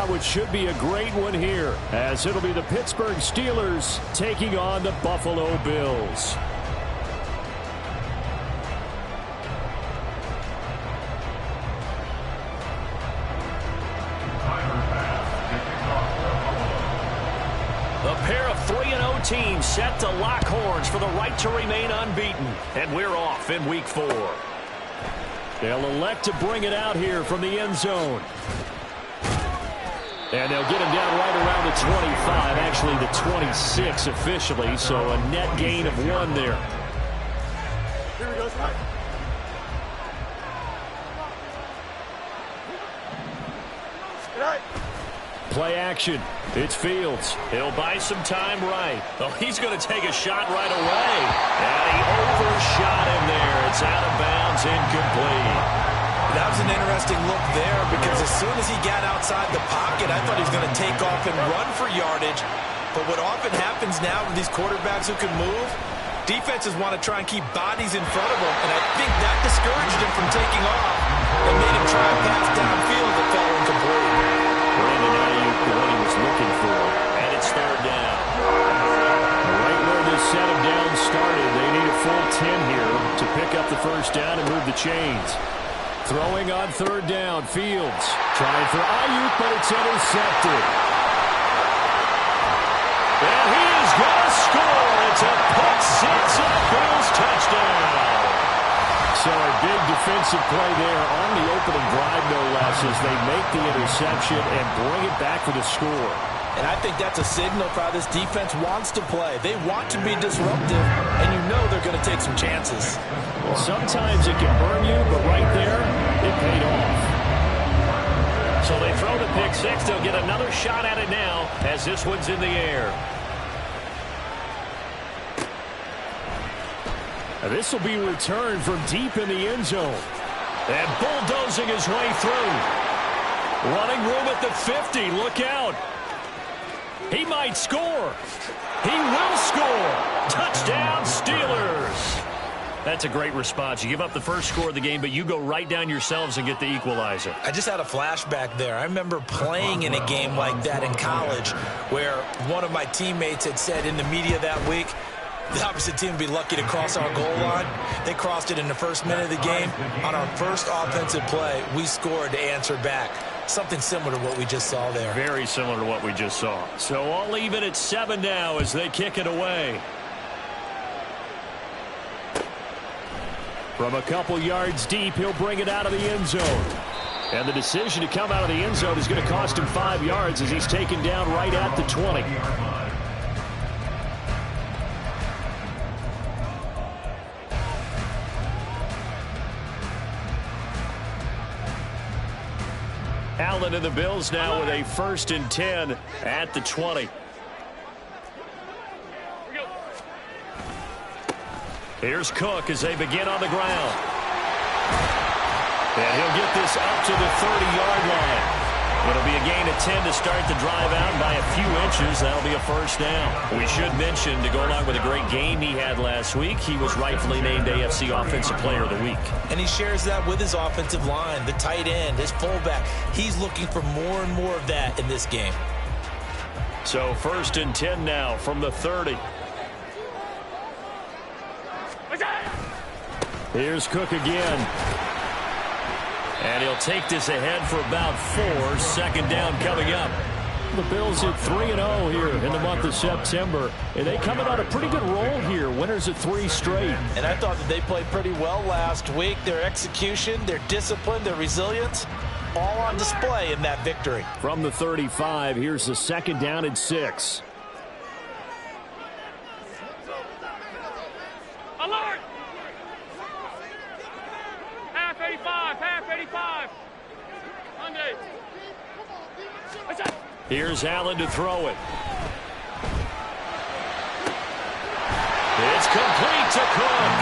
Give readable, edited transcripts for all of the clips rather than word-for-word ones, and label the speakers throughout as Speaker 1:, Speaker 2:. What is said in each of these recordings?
Speaker 1: out what should be a great one here, as it'll be the Pittsburgh Steelers taking on the Buffalo Bills. A pair of 3-0 teams set to lock horns for the right to remain unbeaten. And we're off in Week 4. They'll elect to bring it out here from the end zone. And they'll get him down right around the 25, actually the 26 officially, so a net gain of 1 there.
Speaker 2: Here we go, Scott.
Speaker 1: Play action. It's Fields. He'll buy some time right. Oh, he's going to take a shot right away. And he overshot him there. It's out of bounds, incomplete.
Speaker 3: That was an interesting look there because as soon as he got outside the pocket, I thought he was going to take off and run for yardage. But what often happens now with these quarterbacks who can move, defenses want to try and keep bodies in front of them, and I think that discouraged him from taking off and made him try and pass downfield that fell incomplete.
Speaker 1: Brandon Ayuk, the one he was looking for, and it's 3rd down. Right where this set of downs started, they need a full 10 here to pick up the 1st down and move the chains. Throwing on 3rd down, Fields trying for Ayuk, but it's intercepted. And he is going to score. It's a pick 6 and a Bills touchdown. So a big defensive play there on the opening drive, no less, as they make the interception and bring it back for the score.
Speaker 3: And I think that's a signal for how this defense wants to play. They want to be disruptive, and you know they're going to take some chances.
Speaker 1: Well, sometimes it can burn you, but right there, it paid off. So they throw the pick 6. They'll get another shot at it now as this one's in the air. This will be returned from deep in the end zone. And bulldozing his way through. Running room at the 50. Look out. He might score. He will score. Touchdown, Steelers. That's a great response. You give up the first score of the game, but you go right down yourselves and get the equalizer.
Speaker 3: I just had a flashback there. I remember playing in a game like that in college where one of my teammates had said in the media that week, the opposite team would be lucky to cross our goal line. They crossed it in the first minute of the game. On our first offensive play, we scored to answer back. Something similar to what we just saw there.
Speaker 1: Very similar to what we just saw. So all leave it at 7 now as they kick it away. From a couple yards deep, he'll bring it out of the end zone. And the decision to come out of the end zone is going to cost him 5 yards as he's taken down right at the 20. Allen and the Bills now with a 1st and 10 at the 20. Here's Cook as they begin on the ground. And he'll get this up to the 30-yard line. It'll be a gain of 10 to start the drive out by a few inches. That'll be a 1st down. We should mention, to go along with a great game he had last week, he was rightfully named AFC Offensive Player of the Week.
Speaker 3: And he shares that with his offensive line, the tight end, his fullback. He's looking for more and more of that in this game.
Speaker 1: So 1st and 10 now from the 30. Here's Cook again. And he'll take this ahead for about 4. 2nd down coming up. The Bills at 3-0 here in the month of September. And they coming on a pretty good roll here. Winners at 3 straight.
Speaker 3: And I thought that they played pretty well last week. Their execution, their discipline, their resilience, all on display in that victory.
Speaker 1: From the 35, here's the 2nd down and 6.
Speaker 2: Alert! Half 85, half 85. Monday.
Speaker 1: Here's Allen to throw it. It's complete to Cook.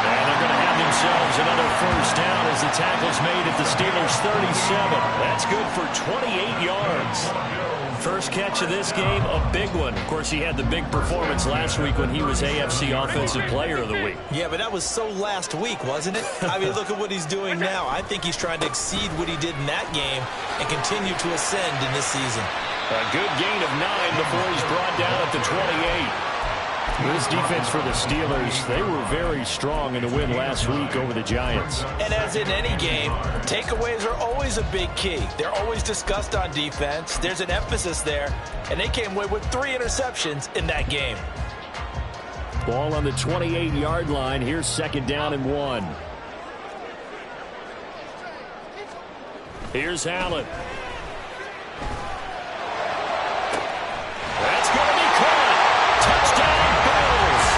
Speaker 1: And they're going to have themselves another 1st down as the tackle's made at the Steelers' 37. That's good for 28 yards. First catch of this game, a big one. Of course, he had the big performance last week when he was AFC Offensive Player of the Week.
Speaker 3: Yeah, but that was so last week, wasn't it? I mean, look at what he's doing now. I think he's trying to exceed what he did in that game and continue to ascend in this season.
Speaker 1: A good gain of 9 before he's brought down at the 28. This defense for the Steelers, they were very strong in the win last week over the Giants.
Speaker 3: And as in any game, takeaways are always a big key. They're always discussed on defense. There's an emphasis there, and they came away with 3 interceptions in that game.
Speaker 1: Ball on the 28-yard line. Here's 2nd down and 1. Here's Allen. That's going to be caught. Touchdown, Bills.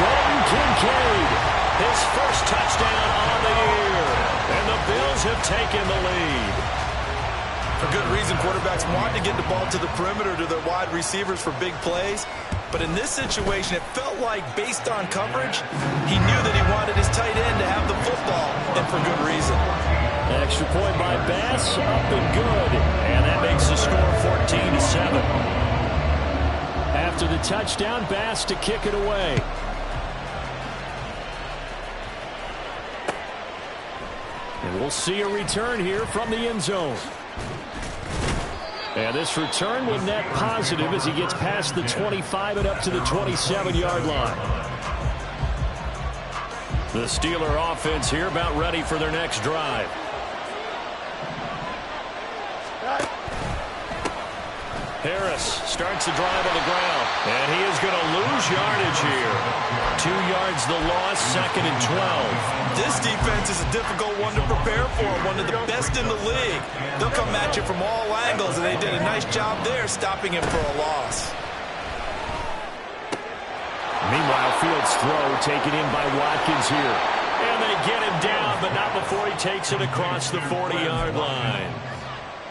Speaker 1: Dalton Kincaid, his first touchdown on the year. And the Bills have taken the lead.
Speaker 3: For good reason, quarterbacks want to get the ball to the perimeter to their wide receivers for big plays. But in this situation, it felt like, based on coverage, he knew that he wanted his tight end to have the football, and for good reason.
Speaker 1: Extra point by Bass, up and good. And that makes the score 14-7. After the touchdown, Bass to kick it away. And we'll see a return here from the end zone. And this return will net positive as he gets past the 25 and up to the 27-yard line. The Steeler offense here about ready for their next drive. Harris starts the drive on the ground, and he is going to lose yardage here. 2 yards the loss, 2nd and 12.
Speaker 3: This defense is a difficult one to prepare for, one of the best in the league. They'll come at you from all angles, and they did a nice job there stopping him for a loss.
Speaker 1: Meanwhile, Fields' throw taken in by Watkins here. And they get him down, but not before he takes it across the 40-yard line.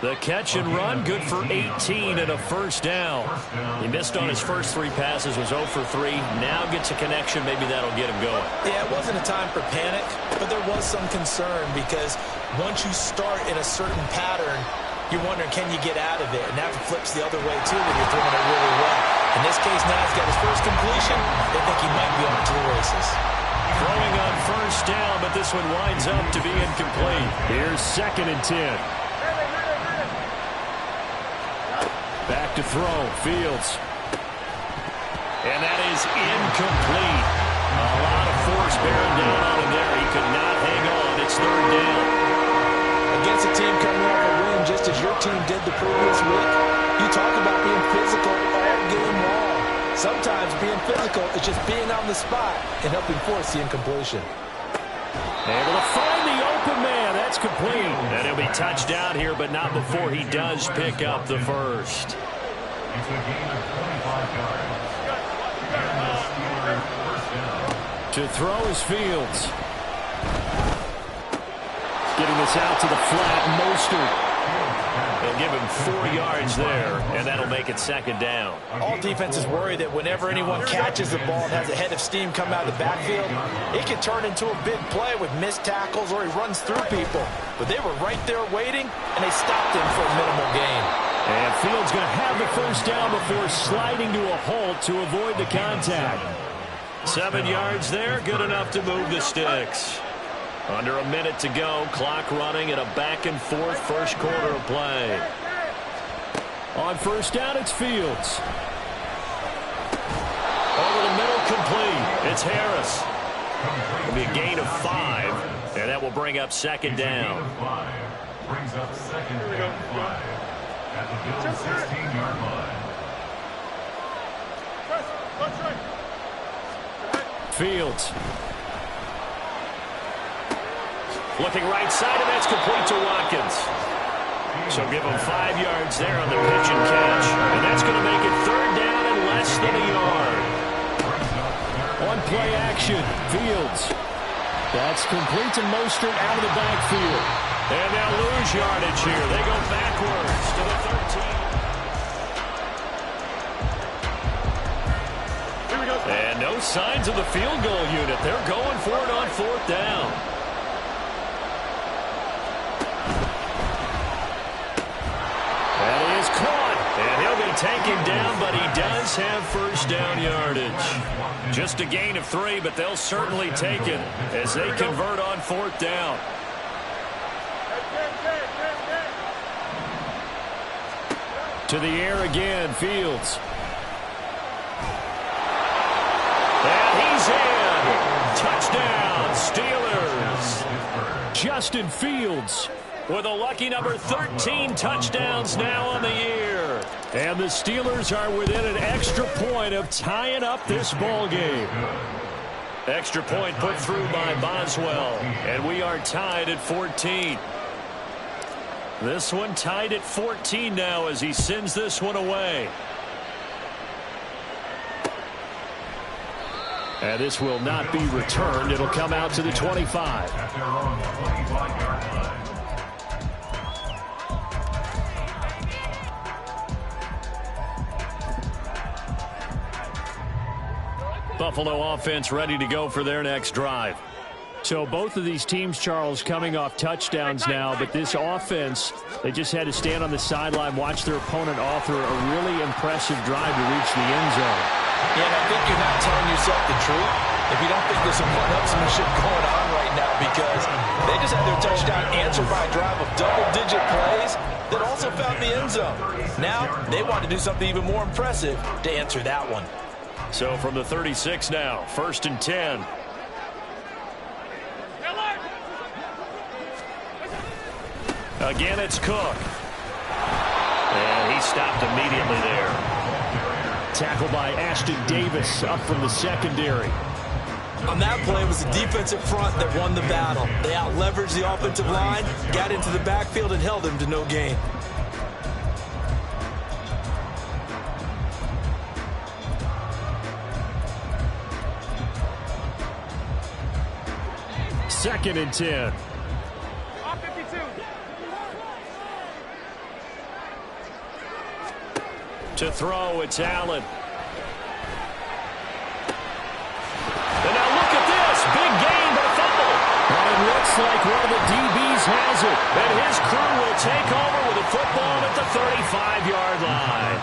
Speaker 1: The catch and run, good for 18 and a first down. He missed on his first 3 passes, was 0 for 3. Now gets a connection. Maybe that'll get him going.
Speaker 3: Yeah, it wasn't a time for panic, but there was some concern because once you start in a certain pattern, you're wondering, can you get out of it? And that flips the other way, too, when you're throwing it really well. In this case, now he's got his first completion. They think he might be off to the races.
Speaker 1: Throwing on first down, but this one winds up to be incomplete. Here's 2nd and 10. Back to throw, Fields. And that is incomplete. A lot of force bearing down on him there. He could not hang on. It's 3rd down.
Speaker 3: Against a team coming off a win just as your team did the previous week, you talk about being physical all game long. Sometimes being physical is just being on the spot and helping force the incompletion.
Speaker 1: Able to find the open man. That's complete. And he'll be touched down here, but not before he does pick up the first. To throw is Fields. Getting this out to the flat, Mostert. They'll give him 4 yards there, and that'll make it 2nd down.
Speaker 3: All defenses worry that whenever anyone catches the ball and has a head of steam come out of the backfield, it can turn into a big play with missed tackles or he runs through people. But they were right there waiting, and they stopped him for a minimal gain.
Speaker 1: And Fields going to have the first down before sliding to a halt to avoid the contact. 7 yards there, good enough to move the sticks. Under a minute to go, clock running at a back-and-forth first quarter of play. On first down, it's Fields. Over the middle, complete. It's Harris. It'll be a gain of 5, and that will bring up 2nd down.
Speaker 2: Brings up 2nd and 5 at the Bills' 16-yard line.
Speaker 1: Fields. Looking right side, and that's complete to Watkins. So give him 5 yards there on the pitch and catch. And that's going to make it 3rd down and less than a yard. On play action, Fields. That's complete to Mostert out of the backfield. And they'll lose yardage here. They go backwards to the 13. And no signs of the field goal unit. They're going for it on 4th down. take him down, but he does have first down yardage. Just a gain of 3, but they'll certainly take it as they convert on 4th down. To the air again, Fields. And he's in. Touchdown, Steelers. Justin Fields with a lucky number 13 touchdowns now on the year. And the Steelers are within an extra point of tying up this ball game. Extra point put through by Boswell. And we are tied at 14. This one tied at 14 now as he sends this one away. And this will not be returned. It'll come out to the 25. Buffalo offense ready to go for their next drive. So both of these teams, Charles, coming off touchdowns now, but this offense, they just had to stand on the sideline, watch their opponent author a really impressive drive to reach the end zone.
Speaker 3: Yeah, and I think you're not telling yourself the truth if you don't think there's some one-upsmanship going on right now, because they just had their touchdown answered by a drive of double-digit plays that also found the end zone. Now they want to do something even more impressive to answer that one.
Speaker 1: So from the 36 now, 1st and 10. Again, it's Cook. And he stopped immediately there. Tackled by Ashton Davis up from the secondary.
Speaker 3: On that play, it was the defensive front that won the battle. They out-leveraged the offensive line, got into the backfield, and held him to no gain.
Speaker 1: Second and 10. To throw, it's Allen. And now look at this. Big gain, but a fumble. And it looks like one of the DBs has it. And his crew will take over with a football at the 35-yard line.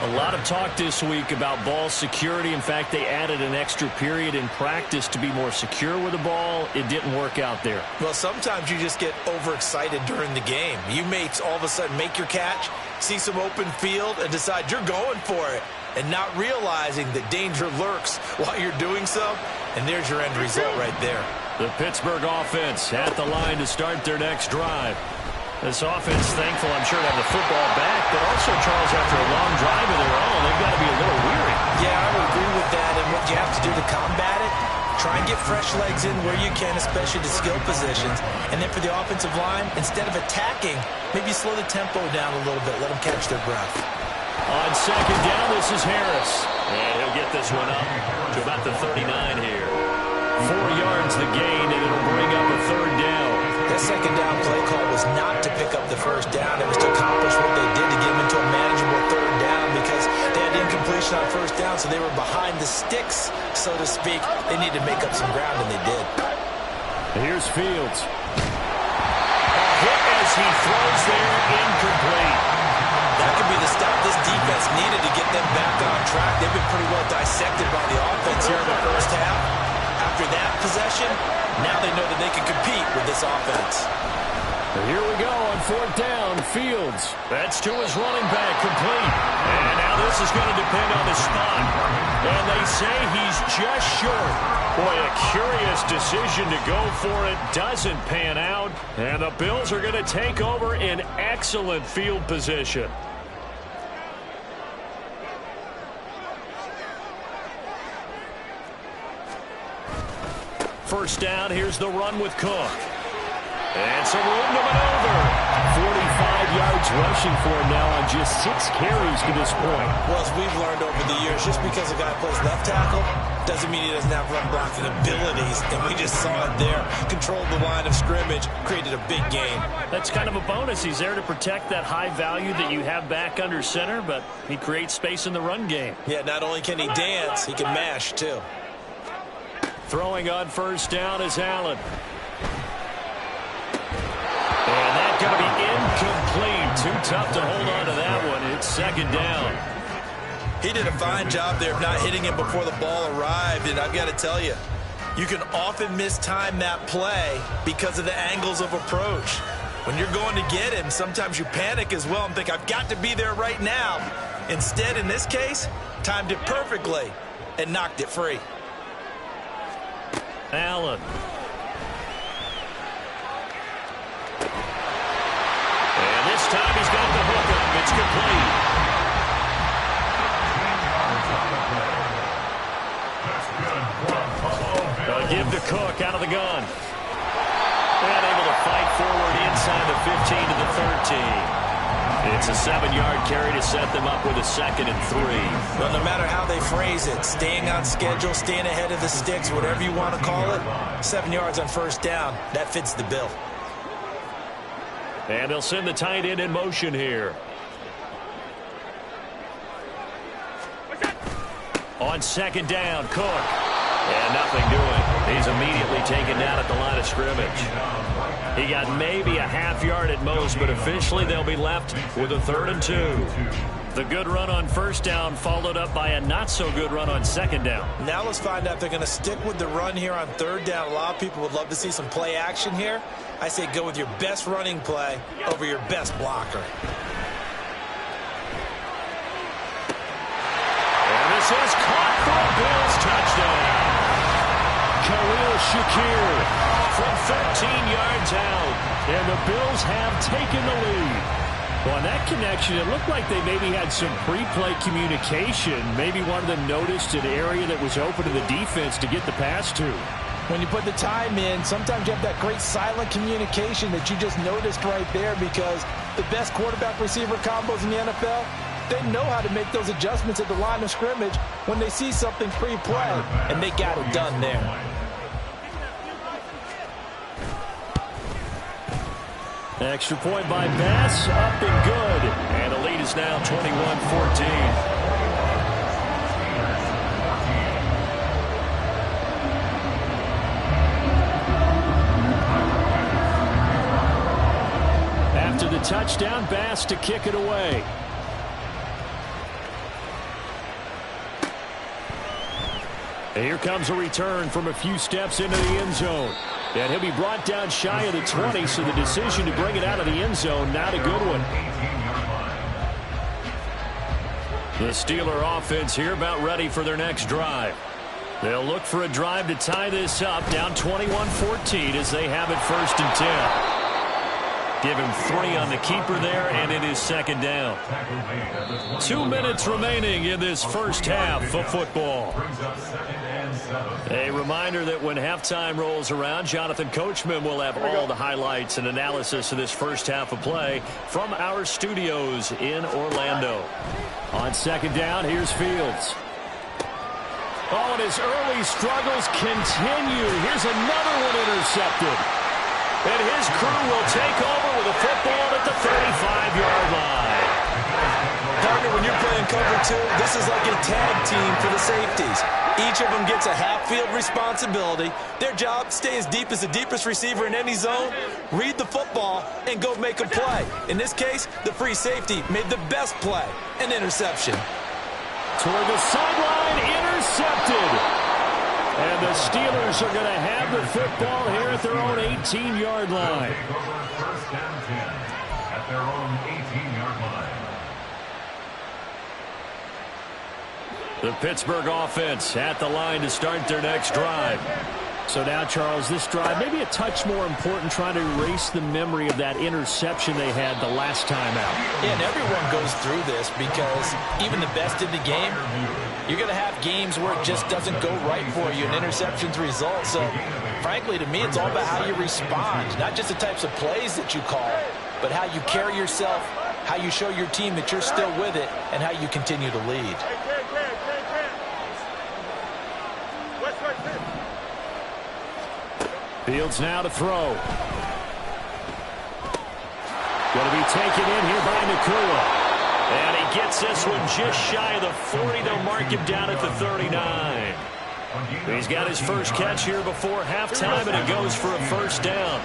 Speaker 1: A lot of talk this week about ball security. In fact, they added an extra period in practice to be more secure with the ball. It didn't work out there.
Speaker 3: Well, sometimes you just get overexcited during the game. You may all of a sudden make your catch, see some open field, and decide you're going for it, and not realizing that danger lurks while you're doing so. And there's your end result right there.
Speaker 1: The Pittsburgh offense at the line to start their next drive. This offense, thankful, I'm sure, to have the football back, but also, Charles, after a long drive of their own, they've got to be a little weary.
Speaker 3: Yeah, I would agree with that, and what you have to do to combat it, try and get fresh legs in where you can, especially to skill positions, and then for the offensive line, instead of attacking, maybe slow the tempo down a little bit, let them catch their breath.
Speaker 1: On second down, this is Harris, and he'll get this one up to about the 39 here. 4 yards the gain, and it'll bring up a 3rd down.
Speaker 3: That second down play call was not to pick up the first down. It was to accomplish what they did to get them into a manageable 3rd down, because they had incompletion on first down, so they were behind the sticks, so to speak. They needed to make up some ground, and they did.
Speaker 1: Here's Fields. A hit as he throws there, incomplete.
Speaker 3: That could be the stop this defense needed to get them back on track. They've been pretty well dissected by the offense here in the first half. After that possession, now they know that they can compete with this offense.
Speaker 1: Here we go on 4th down. Fields. That's to his running back, complete. And now this is going to depend on the spot. And they say he's just short. Boy, a curious decision to go for it. Doesn't pan out. And the Bills are going to take over in excellent field position. First down, here's the run with Cook. And some room to maneuver. 45 yards rushing for him now on just 6 carries to this point.
Speaker 3: Well, as we've learned over the years, just because a guy plays left tackle doesn't mean he doesn't have run blocking abilities. And we just saw it there. Controlled the line of scrimmage, created a big gain.
Speaker 1: That's kind of a bonus. He's there to protect that high value that you have back under center, but he creates space in the run game.
Speaker 3: Yeah, not only can he dance, he can mash too.
Speaker 1: Throwing on first down is Allen. And that's going to be Incomplete. Too tough to hold on to that one. It's second down.
Speaker 3: He did a fine job there of not hitting him before the ball arrived, and I've got to tell you, you can often mistime that play because of the angles of approach. When you're going to get him, sometimes you panic as well and think, I've got to be there right now. Instead, in this case, timed it perfectly and knocked it free.
Speaker 1: Allen. And this time he's got the hook up. It's complete. They'll give to Cook out of the gun. And able to fight forward inside the 15 to the 13. It's a 7-yard carry to set them up with a 2nd and 3.
Speaker 3: Well, no matter how they phrase it, staying on schedule, staying ahead of the sticks, whatever you want to call it, 7 yards on first down, that fits the bill.
Speaker 1: And they'll send the tight end in motion here. On 2nd down, Cook. And nothing doing. He's immediately taken down at the line of scrimmage. He got maybe a half yard at most, but officially they'll be left with a 3rd and 2. The good run on first down followed up by a not-so-good run on 2nd down.
Speaker 3: Now let's find out if they're going to stick with the run here on 3rd down. A lot of people would love to see some play action here. I say go with your best running play over your best blocker.
Speaker 1: And this is caught for a Bills touchdown. Khalil Shakir from 13 yards out. And the Bills have taken the lead. Well, on that connection, it looked like they maybe had some pre-play communication. Maybe one of them noticed an area that was open to the defense to get the pass to.
Speaker 4: When you put the time in, sometimes you have that great silent communication that you just noticed right there, because the best quarterback-receiver combos in the NFL, they know how to make those adjustments at the line of scrimmage when they see something pre-play, and they got it done there.
Speaker 1: Extra point by Bass, up and good. And the lead is now 21-14. After the touchdown, Bass to kick it away. And here comes a return from a few steps into the end zone. And he'll be brought down shy of the 20, so the decision to bring it out of the end zone, not a good one. The Steeler offense here about ready for their next drive. They'll look for a drive to tie this up, down 21-14 as they have it 1st and 10. Give him 3 on the keeper there, and it is 2nd down. 2 minutes remaining in this first half of football. A reminder that when halftime rolls around, Jonathan Coachman will have all the highlights and analysis of this first half of play from our studios in Orlando. On 2nd down, here's Fields. Oh, and his early struggles continue. Here's another one intercepted. And his crew will take over with a football at the 35-yard line.
Speaker 3: Partner, when you're playing cover 2, this is like a tag team for the safeties. Each of them gets a half-field responsibility. Their job, stay as deep as the deepest receiver in any zone, read the football, and go make a play. In this case, the free safety made the best play, an interception.
Speaker 1: Toward the sideline, intercepted. And the Steelers are going to have the football here at their own 18-yard line.
Speaker 2: First and 10 at their own 18-yard line.
Speaker 1: The Pittsburgh offense at the line to start their next drive. So now, Charles, this drive maybe a touch more important, trying to erase the memory of that interception they had the last time out.
Speaker 4: Yeah, and everyone goes through this, because even the best in the game, you're going to have games where it just doesn't go right for you, and interceptions result. So, frankly, to me, it's all about how you respond, not just the types of plays that you call, but how you carry yourself, how you show your team that you're still with it, and how you continue to lead.
Speaker 1: Fields now to throw. Going to be taken in here by Nakua. And he gets this one just shy of the 40. They'll mark him down at the 39. He's got his first catch here before halftime, and it goes for a first down.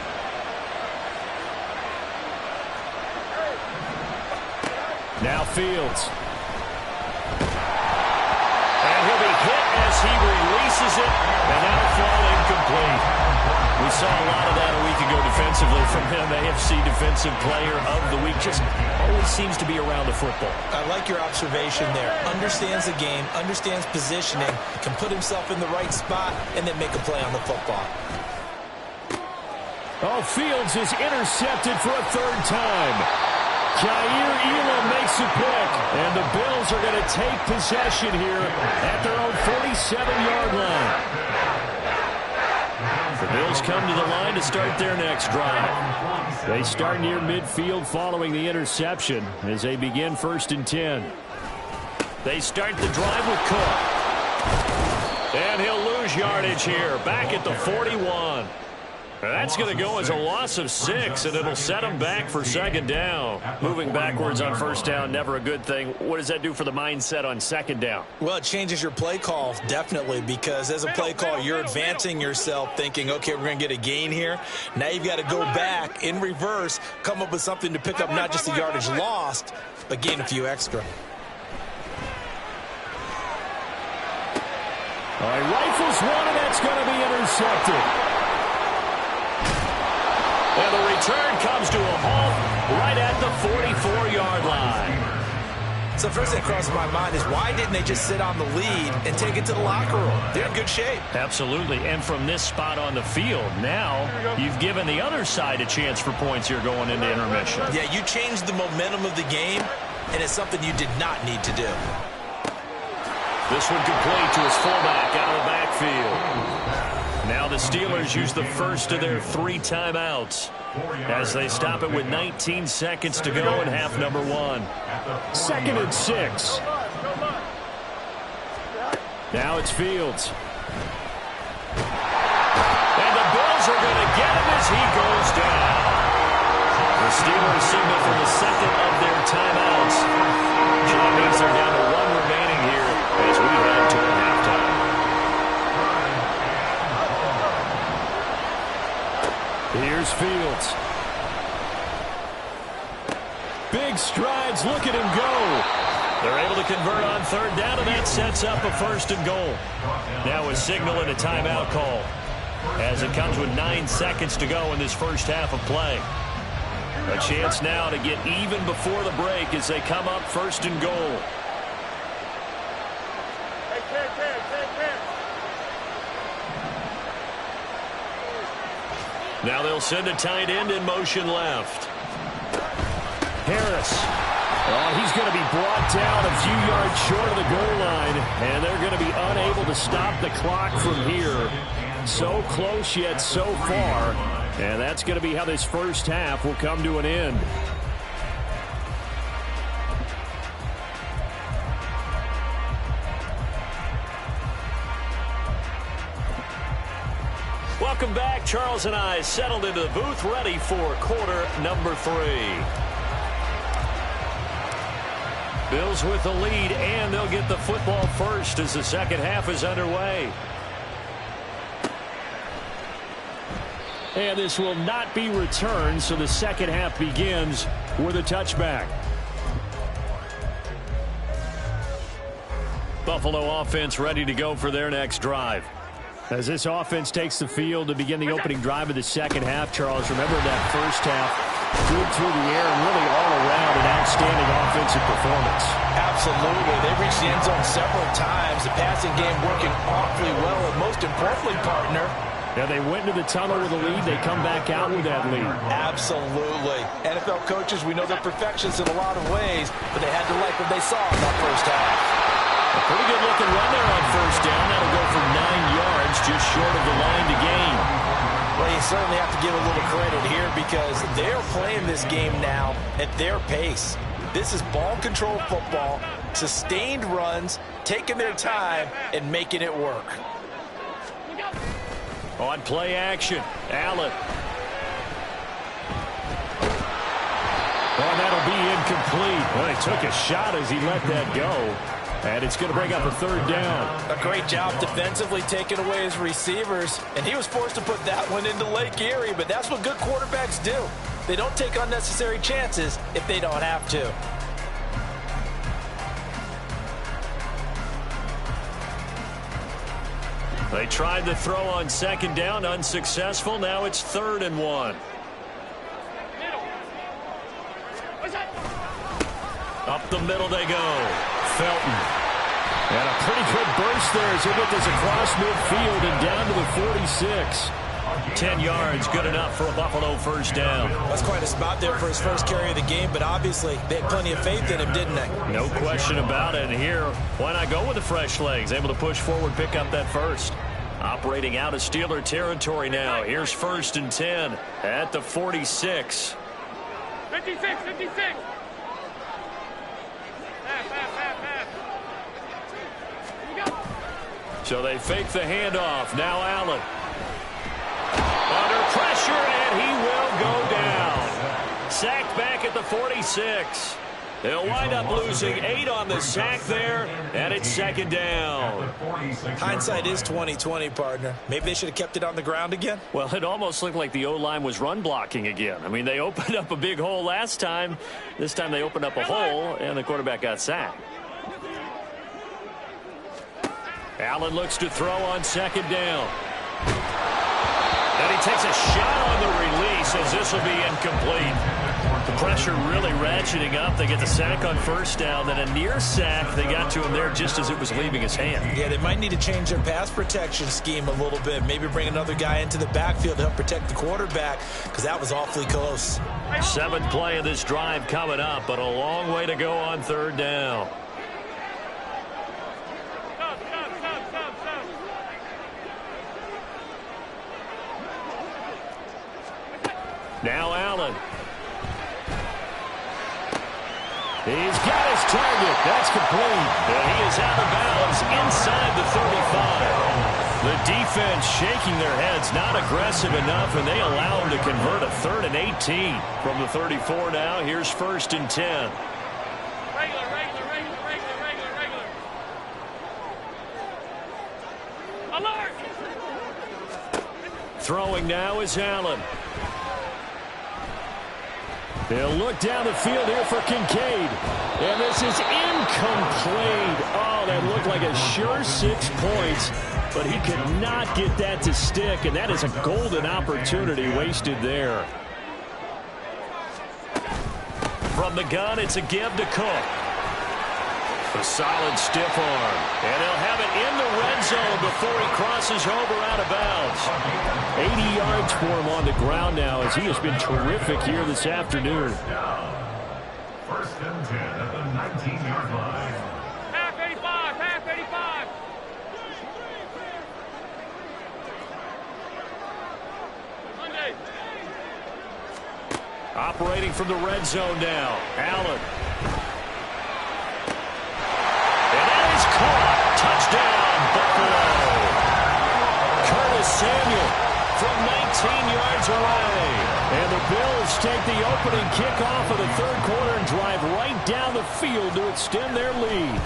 Speaker 1: Now Fields. And he'll be hit as he releases it, and that'll fall incomplete. We saw a lot of that a week ago defensively from him. AFC Defensive Player of the Week. Just always seems to be around the football.
Speaker 4: I like your observation there. Understands the game, understands positioning, can put himself in the right spot, and then make a play on the football.
Speaker 1: Oh, Fields is intercepted for a third time. Jair Elam makes a pick, and the Bills are going to take possession here at their own 47-yard line. The Bills come to the line to start their next drive. They start near midfield following the interception as they begin 1st and 10. They start the drive with Cook. And he'll lose yardage here, back at the 41. That's going to go as a loss of 6, and it'll set them back for 2nd down. Moving backwards on 1st down, never a good thing. What does that do for the mindset on 2nd down?
Speaker 4: Well, it changes your play call, definitely, because as a play call, you're advancing yourself thinking, okay, we're going to get a gain here. Now you've got to go back in reverse, come up with something to pick up not just the yardage lost, but gain a few extra.
Speaker 1: All right, rifles one, and that's going to be intercepted. And the return comes to a halt right at the 44-yard line.
Speaker 4: So first thing that crosses my mind is why didn't they just sit on the lead and take it to the locker room? They're in good shape.
Speaker 1: Absolutely. And from this spot on the field, now you've given the other side a chance for points here going into intermission.
Speaker 4: Yeah, you changed the momentum of the game, and it's something you did not need to do.
Speaker 1: This one complete to his fullback out of the backfield. Now the Steelers use the first of their 3 timeouts as they stop it with 19 seconds to go in half number 1. 2nd and 6. Now it's Fields. And the Bills are going to get him as he goes down. The Steelers signal for the 2nd of their timeouts. That means they're down to 1 remaining here as we head toward halftime. Here's Fields. Big strides. Look at him go. They're able to convert on 3rd down, and that sets up a 1st and goal. Now a signal and a timeout call as it comes with 9 seconds to go in this first half of play. A chance now to get even before the break as they come up 1st and goal. Now they'll send a tight end in motion left. Harris. Oh, he's going to be brought down a few yards short of the goal line, and they're going to be unable to stop the clock from here. So close yet so far, and that's going to be how this first half will come to an end. Welcome back. Charles and I settled into the booth, ready for quarter number 3. Bills with the lead, and they'll get the football first as the second half is underway. And this will not be returned, so the second half begins with a touchback. Buffalo offense ready to go for their next drive. As this offense takes the field to begin the opening drive of the second half, Charles, remember that first half, good through the air and really all around an outstanding offensive performance.
Speaker 4: Absolutely. They reached the end zone several times. The passing game working awfully well, and most importantly, partner,
Speaker 1: yeah, they went into the tunnel with a lead. They come back out with that lead.
Speaker 4: Absolutely. NFL coaches, we know they're perfectionists in a lot of ways, but they had to like what they saw in that first half.
Speaker 1: A pretty good looking run there on 1st down. That'll go for 9 yards, just short of the line to gain.
Speaker 4: Well, you certainly have to give a little credit here because they're playing this game now at their pace. This is ball control football, sustained runs, taking their time, and making it work.
Speaker 1: On play action, Allen. Oh, that'll be incomplete. Well, he took a shot as he let that go. And it's going to bring up a 3rd down.
Speaker 4: A great job defensively taking away his receivers. And he was forced to put that one into Lake Erie. But that's what good quarterbacks do. They don't take unnecessary chances if they don't have to.
Speaker 1: They tried the throw on second down, unsuccessful. Now it's 3rd and 1. Up the middle they go. Felton. And a pretty good burst there as he get this across midfield and down to the 46. 10 yards, good enough for a Buffalo first down.
Speaker 3: That's quite a spot there for his first carry of the game, but obviously they had plenty of faith in him, didn't they?
Speaker 1: No question about it. And here, why not go with the fresh legs? Able to push forward, pick up that first. Operating out of Steeler territory now. Here's 1st and 10 at the 46.
Speaker 5: 56, 56.
Speaker 1: So they fake the handoff. Now Allen. Under pressure, and he will go down. Sacked back at the 46. They'll wind up losing 8 on the sack there, and it's 2nd down.
Speaker 3: Hindsight is 20/20, partner. Maybe they should have kept it on the ground again.
Speaker 1: Well, it almost looked like the O-line was run blocking again. I mean, they opened up a big hole last time. This time they opened up a hole, and the quarterback got sacked. Allen looks to throw on 2nd down. And he takes a shot on the release as this will be incomplete. The pressure really ratcheting up. They get the sack on 1st down, then a near sack. They got to him there just as it was leaving his hand.
Speaker 3: Yeah, they might need to change their pass protection scheme a little bit. Maybe bring another guy into the backfield to help protect the quarterback, because that was awfully close.
Speaker 1: 7th play of this drive coming up, but a long way to go on 3rd down. Now Allen. He's got his target. That's complete. And he is out of bounds inside the 35. The defense shaking their heads, not aggressive enough, and they allow him to convert a 3rd and 18 from the 34 now. Here's 1st and 10.
Speaker 5: Regular. Alert!
Speaker 1: Throwing now is Allen. They'll look down the field here for Kincaid. And this is incomplete. Oh, that looked like a sure 6 points. But he could not get that to stick. And that is a golden opportunity wasted there. From the gun, it's a give to Cook. A solid stiff arm. And they'll have it in the red zone before he crosses over out of bounds. 80 yards for him on the ground now as he has been terrific here this afternoon.
Speaker 2: 1st and 10 at the 19-yard line.
Speaker 5: Half 85. Monday.
Speaker 1: Operating from the red zone now. Allen. Caught. Touchdown, Buffalo. Curtis Samuel from 19 yards away. And the Bills take the opening kickoff of the 3rd quarter and drive right down the field to extend their lead.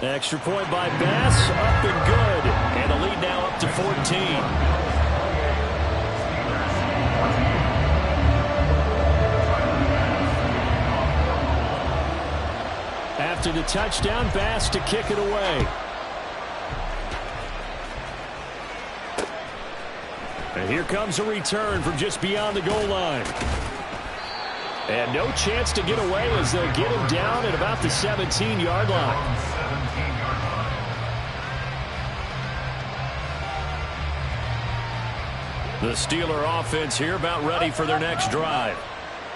Speaker 1: Extra point by Bass, up and good. And the lead now up to 14. After the touchdown, Bass to kick it away. And here comes a return from just beyond the goal line. And no chance to get away as they'll get him down at about the 17-yard line. The Steeler offense here about ready for their next drive.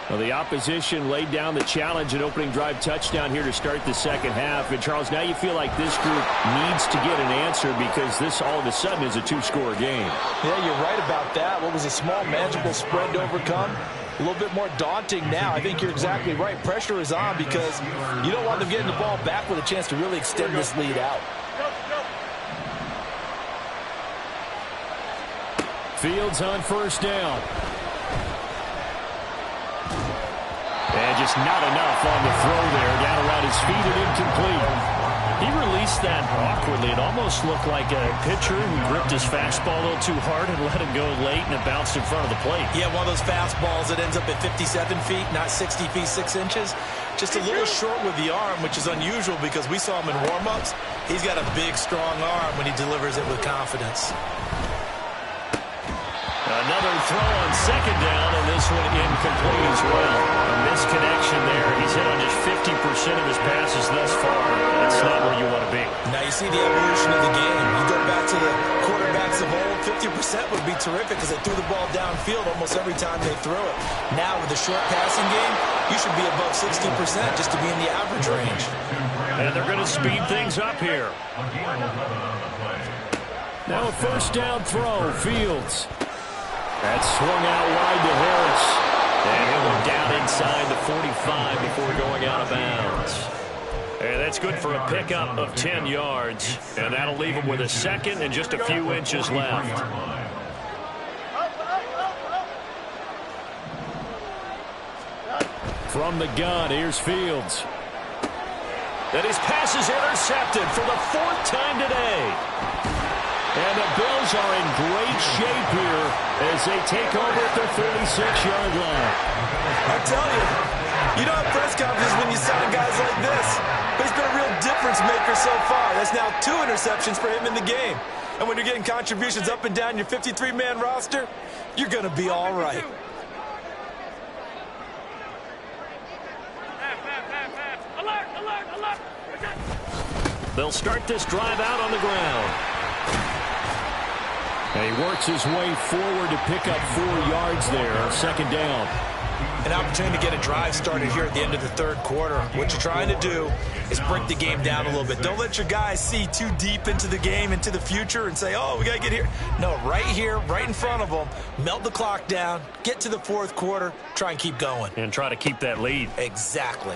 Speaker 1: Well, the opposition laid down the challenge and opening drive touchdown here to start the 2nd half. And, Charles, now you feel like this group needs to get an answer because this all of a sudden is a 2-score game.
Speaker 4: Yeah, you're right about that. What was a small, manageable spread to overcome? A little bit more daunting now. I think you're exactly right. Pressure is on because you don't want them getting the ball back with a chance to really extend this lead out.
Speaker 1: Fields on 1st down. And just not enough on the throw there. Down around his feet and incomplete. He released that awkwardly. It almost looked like a pitcher who gripped his fastball a little too hard and let it go late, and it bounced in front of the plate.
Speaker 3: Yeah, one of those fastballs that ends up at 57 feet, not 60 feet, 6 inches. Just a little short with the arm, which is unusual because we saw him in warm-ups. He's got a big, strong arm when he delivers it with confidence.
Speaker 1: Another throw on second down, and this one incomplete as well. A misconnection there. He's hit on just 50% of his passes thus far. That's not where you want to be.
Speaker 3: Now you see the evolution of the game. You go back to the quarterbacks of old, 50% would be terrific because they threw the ball downfield almost every time they threw it. Now with the short passing game, you should be above 60% just to be in the average range.
Speaker 1: And they're going to speed things up here. Now a first down throw, Fields. That's swung out wide to Harris. And he'll go down inside the 45 before going out of bounds. And that's good for a pickup of 10 yards. And that'll leave him with a second and just a few inches left. From the gun, here's Fields. And his pass is intercepted for the 4th time today. And the Bills are in great shape here as they take over at the 36-yard line.
Speaker 3: I tell you don't have press conferences when you sign guys like this. But he's been a real difference maker so far. That's now 2 interceptions for him in the game. And when you're getting contributions up and down your 53-man roster, you're going to be all right.
Speaker 5: Alert, alert, alert.
Speaker 1: They'll start this drive out on the ground. And he works his way forward to pick up 4 yards there, second down.
Speaker 3: An opportunity to get a drive started here at the end of the 3rd quarter. What you're trying to do is break the game down a little bit. Don't let your guys see too deep into the game, into the future, and say, oh, we got to get here. No, right here, right in front of them, melt the clock down, get to the 4th quarter, try and keep going.
Speaker 1: And try to keep that lead.
Speaker 3: Exactly.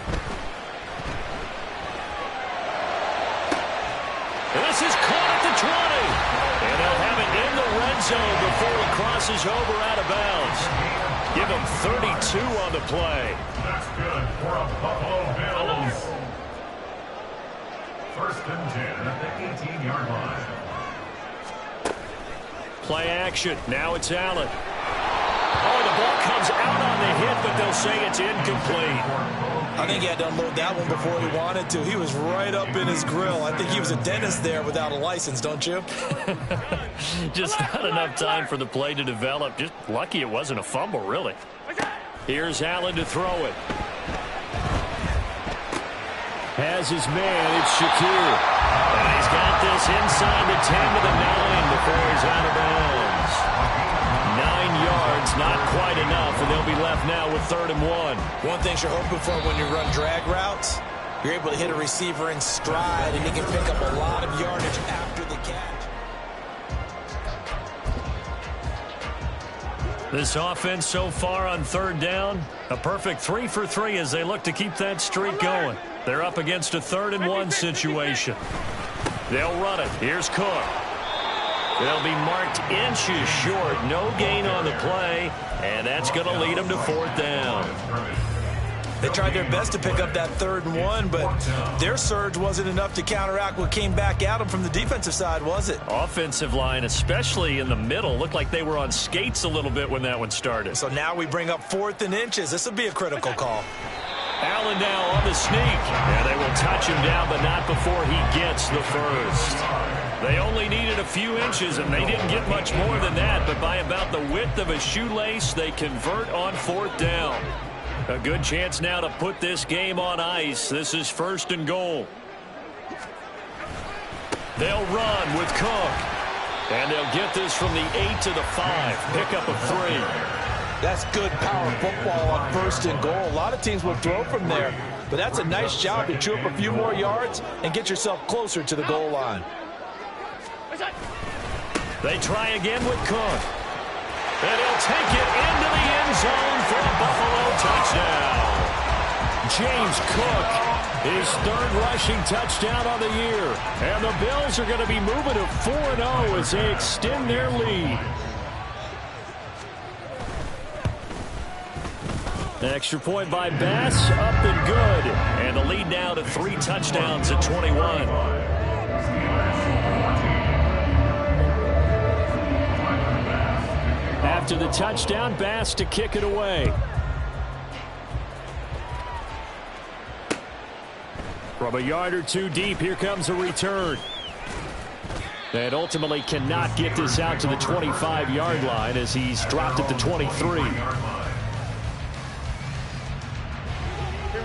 Speaker 1: This is caught at the 20. And they'll have it in the red zone before he crosses over out of bounds. Give him 32 on the play.
Speaker 2: That's good for a Buffalo Bills. 1st and 10 at the 18-yard line.
Speaker 1: Play action. Now it's Allen. Oh, the ball comes out on the hit, but they'll say it's incomplete.
Speaker 3: I think he had to unload that one before he wanted to. He was right up in his grill. I think he was a dentist there without a license, don't you?
Speaker 1: Just not enough time for the play to develop. Just lucky it wasn't a fumble, really. Here's Allen to throw it. Has his man. It's Shakir. And he's got this inside the 10 to the 9 before he's out of bounds. 9 yards, not quite enough, and they'll be left now with 3rd and 1.
Speaker 3: One thing you're hoping for when you run drag routes, you're able to hit a receiver in stride, and he can pick up a lot of yardage after the catch.
Speaker 1: This offense so far on 3rd down, a perfect 3 for 3 as they look to keep that streak going. They're up against a 3rd and 1 situation. They'll run it. Here's Cook. They'll be marked inches short. No gain on the play, and that's going to lead them to 4th down.
Speaker 3: They tried their best to pick up that 3rd and 1, but their surge wasn't enough to counteract what came back at them from the defensive side, was it?
Speaker 1: Offensive line, especially in the middle, looked like they were on skates a little bit when that one started.
Speaker 3: So now we bring up 4th and inches. This will be a critical call.
Speaker 1: Allen now on the sneak. And they will touch him down, but not before he gets the first. They only needed a few inches, and they didn't get much more than that. But by about the width of a shoelace, they convert on 4th down. A good chance now to put this game on ice. This is 1st and goal. They'll run with Cook. And they'll get this from the 8 to the 5. Pickup of 3.
Speaker 3: That's good power football on 1st and goal. A lot of teams will throw from there, but that's a nice job to chew up a few more yards and get yourself closer to the goal line.
Speaker 1: They try again with Cook. And he'll take it into the end zone for a Buffalo touchdown. James Cook, his 3rd rushing touchdown on the year. And the Bills are going to be moving to 4-0 as they extend their lead. Extra point by Bass, up and good. And the lead now to 3 touchdowns at 21. After the touchdown, Bass to kick it away. From a yard or two deep, here comes a return. And ultimately cannot get this out to the 25-yard line as he's dropped at the 23.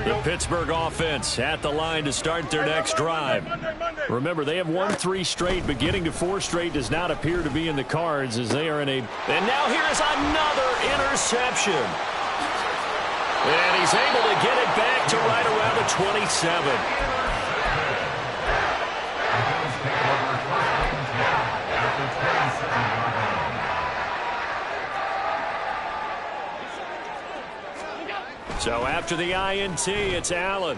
Speaker 1: The Pittsburgh offense at the line to start their next drive. Remember, they have won 3 straight, but getting to 4 straight does not appear to be in the cards as they are in a... And now here's another interception. And he's able to get it back to right around the 27. So after the INT, it's Allen.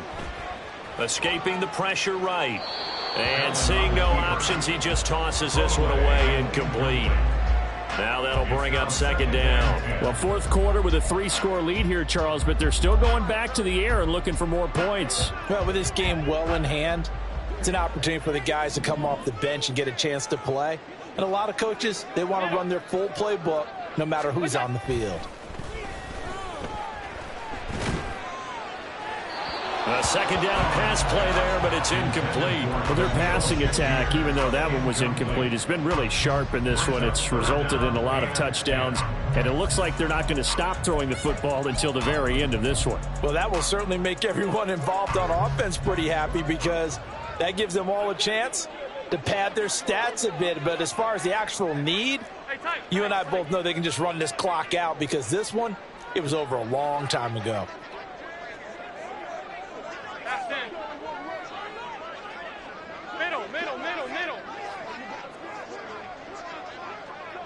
Speaker 1: Escaping the pressure right. And seeing no options, he just tosses this one away incomplete. Now that'll bring up second down.
Speaker 6: Well, fourth quarter with a 3-score lead here, Charles, but they're still going back to the air and looking for more points.
Speaker 4: Well, with this game well in hand, it's an opportunity for the guys to come off the bench and get a chance to play. And a lot of coaches, they want to run their full playbook no matter who's on the field.
Speaker 1: A second down pass play there, but it's incomplete.
Speaker 6: Well, their passing attack, even though that one was incomplete, has been really sharp in this one. It's resulted in a lot of touchdowns, and it looks like they're not going to stop throwing the football until the very end of this one.
Speaker 4: Well, that will certainly make everyone involved on offense pretty happy because that gives them all a chance to pad their stats a bit. But as far as the actual need, you and I both know they can just run this clock out because this one, it was over a long time ago.
Speaker 5: Middle.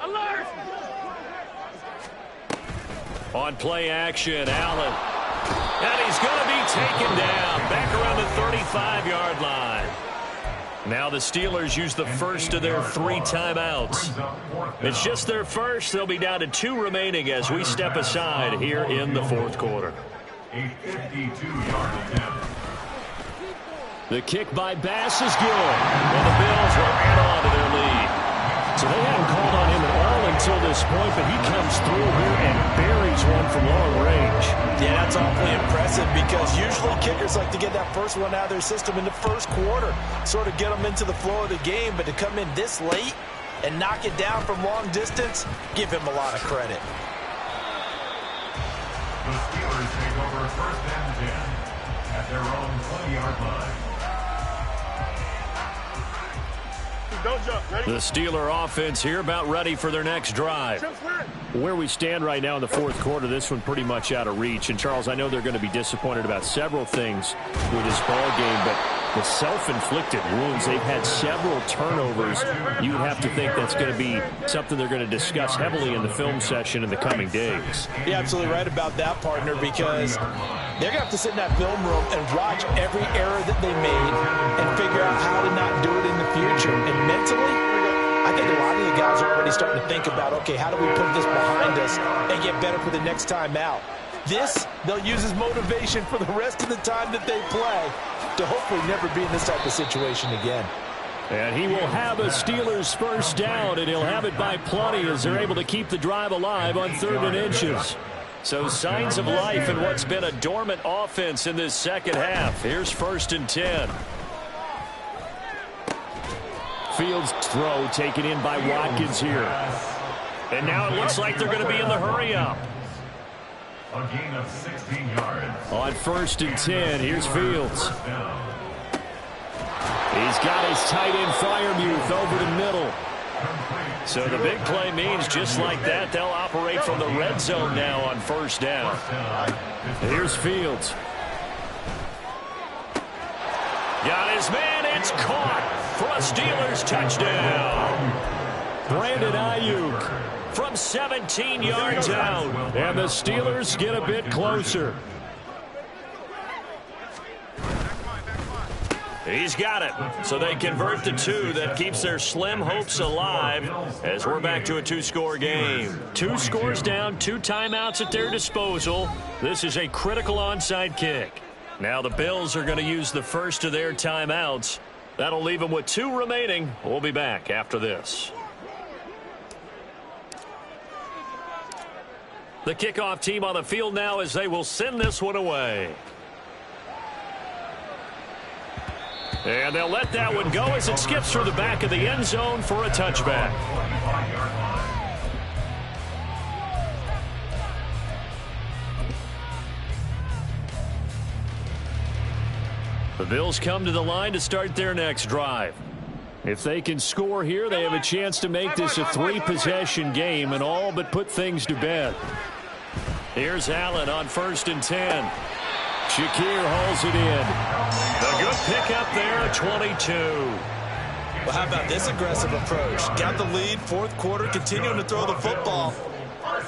Speaker 5: Alert!
Speaker 1: On play action, Allen. And he's going to be taken down back around the 35-yard line. Now the Steelers use the first of their 3 timeouts. It's just their first. They'll be down to 2 remaining as we step aside here in the fourth quarter.
Speaker 2: A 52-yard attempt.
Speaker 1: The kick by Bass is good. And the Bills will add on to their lead. So they hadn't called on him at all until this point, but he comes through here and buries one from long range.
Speaker 4: Yeah, that's awfully impressive because usually kickers like to get that first one out of their system in the first quarter, sort of get them into the flow of the game, but to come in this late and knock it down from long distance, give him a lot of credit.
Speaker 2: The Steelers take over first and 10 at their own 20-yard line.
Speaker 5: Don't jump. Ready?
Speaker 1: The Steeler offense here about ready for their next drive.
Speaker 6: Where we stand right now in the fourth quarter, this one pretty much out of reach. And, Charles, I know they're going to be disappointed about several things with this ball game, but the self-inflicted wounds, they've had several turnovers. You would have to think that's going to be something they're going to discuss heavily in the film session in the coming days.
Speaker 4: You're absolutely right about that, partner, because they're going to have to sit in that film room and watch every error that they made and figure out how to not do it in the future. And mentally, I think a lot of the guys are already starting to think about, okay, how do we put this behind us and get better for the next time out? This, they'll use as motivation for the rest of the time that they play to hopefully never be in this type of situation again.
Speaker 1: And he will have a Steelers first down, and he'll have it by plenty as they're able to keep the drive alive on 3rd and inches. So signs of life in what's been a dormant offense in this second half. Here's 1st and 10.
Speaker 6: Fields' throw taken in by Watkins here.
Speaker 1: And now it looks like they're going to be in the hurry-up.
Speaker 2: A gain of 16 yards.
Speaker 1: On 1st and 10, here's Fields. He's got his tight end Freiermuth over the middle. So the big play means just like that, they'll operate from the red zone now on 1st down. Here's Fields. Got his man, it's caught for a Steelers touchdown. Brandon Ayuk from 17 yards out. And the Steelers get a bit closer. He's got it. So they convert the 2. That keeps their slim hopes alive as we're back to a 2-score game. 2 scores down, 2 timeouts at their disposal. This is a critical onside kick. Now the Bills are going to use the first of their timeouts. That'll leave them with 2 remaining. We'll be back after this. The kickoff team on the field now as they will send this one away. And they'll let that one go as it skips through the back of the end zone for a touchback. The Bills come to the line to start their next drive. If they can score here, they have a chance to make this a 3-possession game and all but put things to bed. Here's Allen on 1st and 10. Shakir hauls it in. A good pickup there at 22.
Speaker 3: Well, how about this aggressive approach? Got the lead, 4th quarter, continuing to throw the football.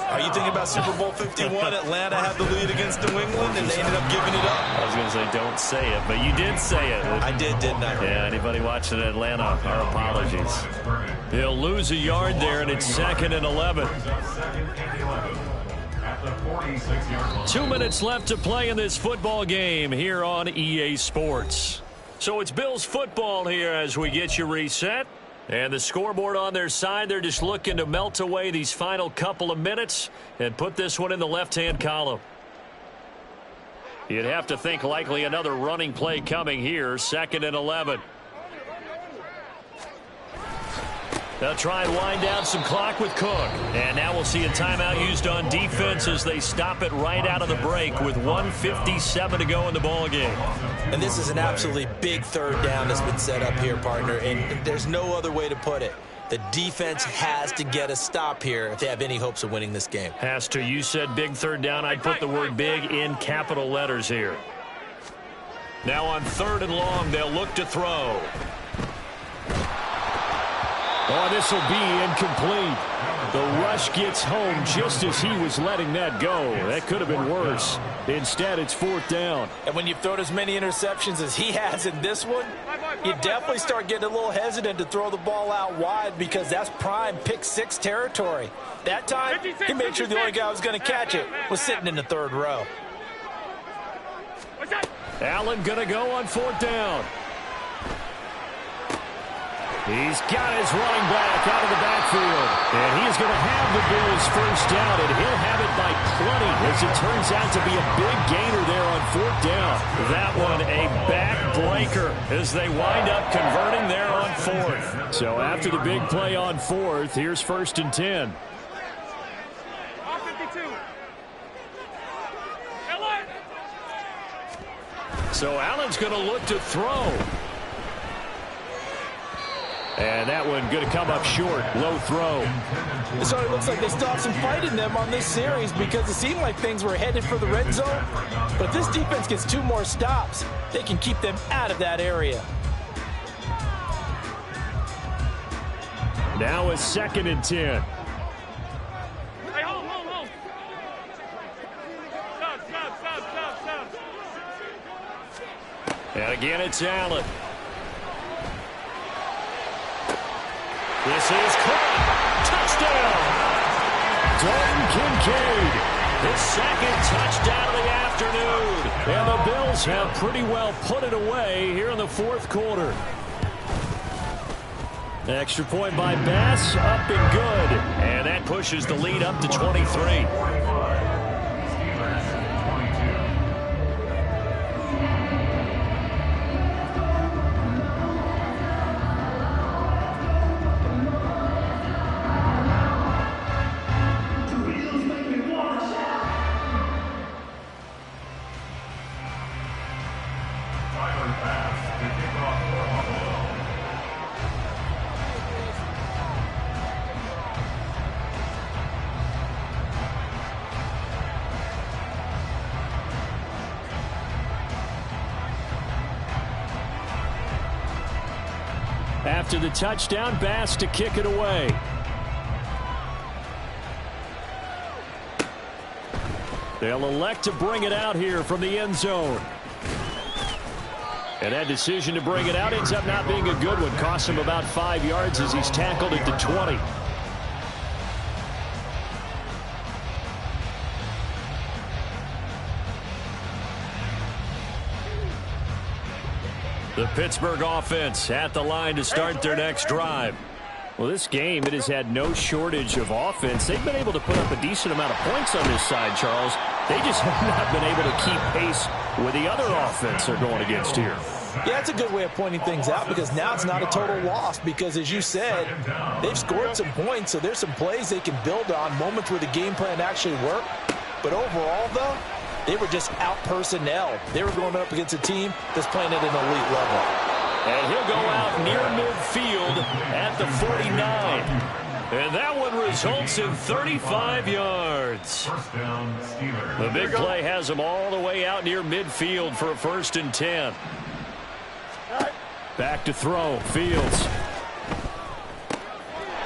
Speaker 3: Are you thinking about Super Bowl 51? Atlanta had the lead against New England, and they ended up giving it up.
Speaker 1: I was going to say, don't say it, but you did say it.
Speaker 3: I did, didn't I?
Speaker 1: Yeah, anybody watching Atlanta, our apologies. He'll lose a yard there, and it's 2nd and 11. 2 minutes left to play in this football game here on EA Sports. So it's Bills football here as we get you reset. And the scoreboard on their side, they're just looking to melt away these final couple of minutes and put this one in the left-hand column. You'd have to think likely another running play coming here, 2nd and 11. They'll try and wind down some clock with Cook. And now we'll see a timeout used on defense as they stop it right out of the break with 1:57 to go in the ball game.
Speaker 3: And this is an absolutely big 3rd down that's been set up here, partner, and there's no other way to put it. The defense has to get a stop here if they have any hopes of winning this game.
Speaker 1: Has to. You said big 3rd down. I'd put the word big in capital letters here. Now on 3rd and long, they'll look to throw. Oh, this will be incomplete. The rush gets home just as he was letting that go. That could have been worse. Instead, it's 4th down.
Speaker 4: And when you've thrown as many interceptions as he has in this one, you definitely start getting a little hesitant to throw the ball out wide because that's prime pick 6 territory. That time, he made sure the only guy who was going to catch it was sitting in the 3rd row.
Speaker 1: Allen going to go on 4th down. He's got his running back out of the backfield. And he is going to have the Bills 1st down, and he'll have it by plenty as it turns out to be a big gainer there on 4th down. That one a backbreaker as they wind up converting there on 4th. So after the big play on 4th, here's 1st and 10. So Allen's going to look to throw. And that one going to come up short. Low throw.
Speaker 4: So it looks like they still have some fight in them on this series because it seemed like things were headed for the red zone. But if this defense gets 2 more stops, they can keep them out of that area.
Speaker 1: Now a 2nd and 10.
Speaker 5: Hey, hold. Stop.
Speaker 1: And again, it's Allen. This is caught. Touchdown. Dalton Kincaid. His 2nd touchdown of the afternoon. And the Bills have pretty well put it away here in the 4th quarter. Extra point by Bass, up and good. And that pushes the lead up to 23. After the touchdown, Bass to kick it away. They'll elect to bring it out here from the end zone. And that decision to bring it out ends up not being a good one. Costs him about 5 yards as he's tackled at the 20. The Pittsburgh offense at the line to start their next drive. Well, this game, it has had no shortage of offense. They've been able to put up a decent amount of points on this side, Charles. They just have not been able to keep pace with the other offense they're going against here.
Speaker 4: Yeah, that's a good way of pointing things out because now it's not a total loss because, as you said, they've scored some points, so there's some plays they can build on, moments where the game plan actually worked. But overall, though, they were just out-personnel. They were going up against a team that's playing at an elite level.
Speaker 1: And he'll go out near midfield at the 49. And that one results in 35 yards.
Speaker 2: First down, Steelers.
Speaker 1: The big play has them all the way out near midfield for a 1st and 10. Back to throw, Fields.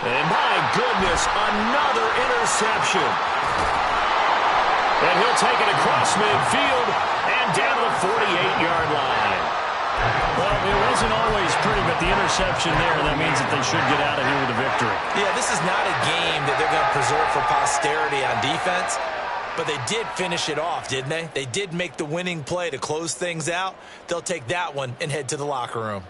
Speaker 1: And my goodness, another interception. And he'll take it across midfield and down to the 48-yard line. Well, it wasn't always pretty, but the interception there, that means that they should get out of here with a victory.
Speaker 4: Yeah, this is not a game that they're going to preserve for posterity on defense, but they did finish it off, didn't they? They did make the winning play to close things out. They'll take that one and head to the locker room.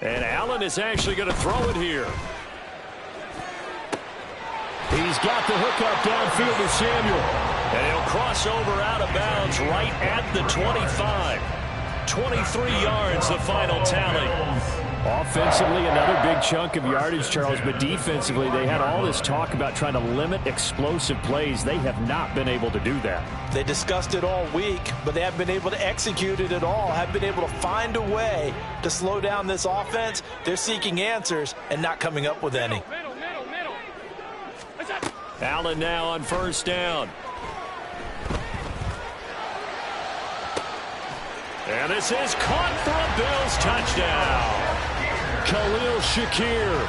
Speaker 1: And Allen is actually going to throw it here. He's got the hook up downfield to Samuel. And he'll cross over out of bounds right at the 25. 23 yards, the final tally. Offensively, another big chunk of yardage, Charles, but defensively, they had all this talk about trying to limit explosive plays. They have not been able to do that.
Speaker 4: They discussed it all week, but they haven't been able to execute it at all, haven't been able to find a way to slow down this offense. They're seeking answers and not coming up with any.
Speaker 5: Middle.
Speaker 1: Allen now on 1st down. And this is caught for a Bills touchdown. Khalil Shakir,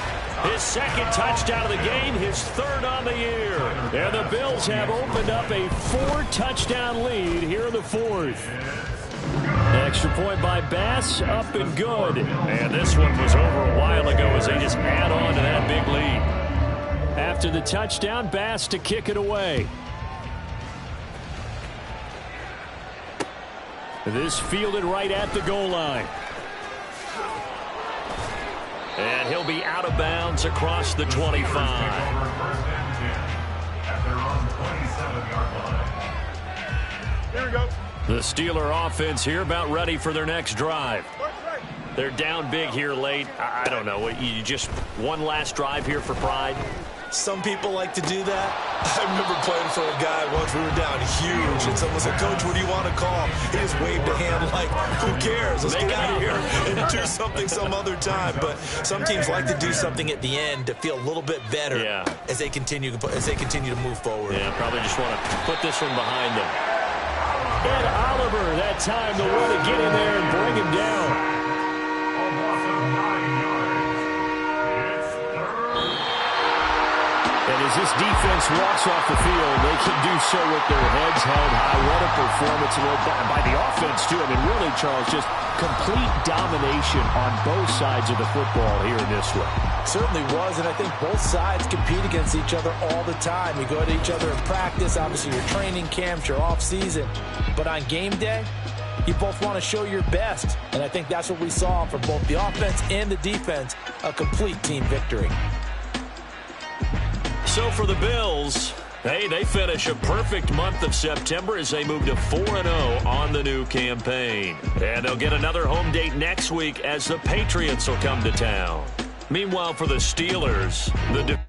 Speaker 1: his 2nd touchdown of the game, his 3rd on the year. And the Bills have opened up a 4-touchdown lead here in the 4th. The extra point by Bass, up and good. And this one was over a while ago as they just add on to that big lead. After the touchdown, Bass to kick it away. This fielded right at the goal line. And he'll be out of bounds across the 25.
Speaker 5: Here we go.
Speaker 1: The Steeler offense here about ready for their next drive. They're down big here late. I don't know. You just one last drive here for pride?
Speaker 3: Some people like to do that. I remember playing for a guy once. We were down huge, and someone said, "Coach, what do you want to call?" He just waved a hand like, "Who cares? Let's get out of here and do something some other time." But some teams like to do something at the end to feel a little bit better as they continue to move forward.
Speaker 1: Yeah, probably just want to put this one behind them. And Oliver, that time the one to get in there and bring him down. And as this defense walks off the field, they can do so with their heads held high. What a performance by the offense, too. I mean, really, Charles, just complete domination on both sides of the football here in this one.
Speaker 4: Certainly was, and I think both sides compete against each other all the time. You go at each other in practice, obviously your training camps, your off-season. But on game day, you both want to show your best. And I think that's what we saw from both the offense and the defense, a complete team victory.
Speaker 1: So for the Bills, hey, they finish a perfect month of September as they move to 4-0 on the new campaign. And they'll get another home date next week as the Patriots will come to town. Meanwhile, for the Steelers, the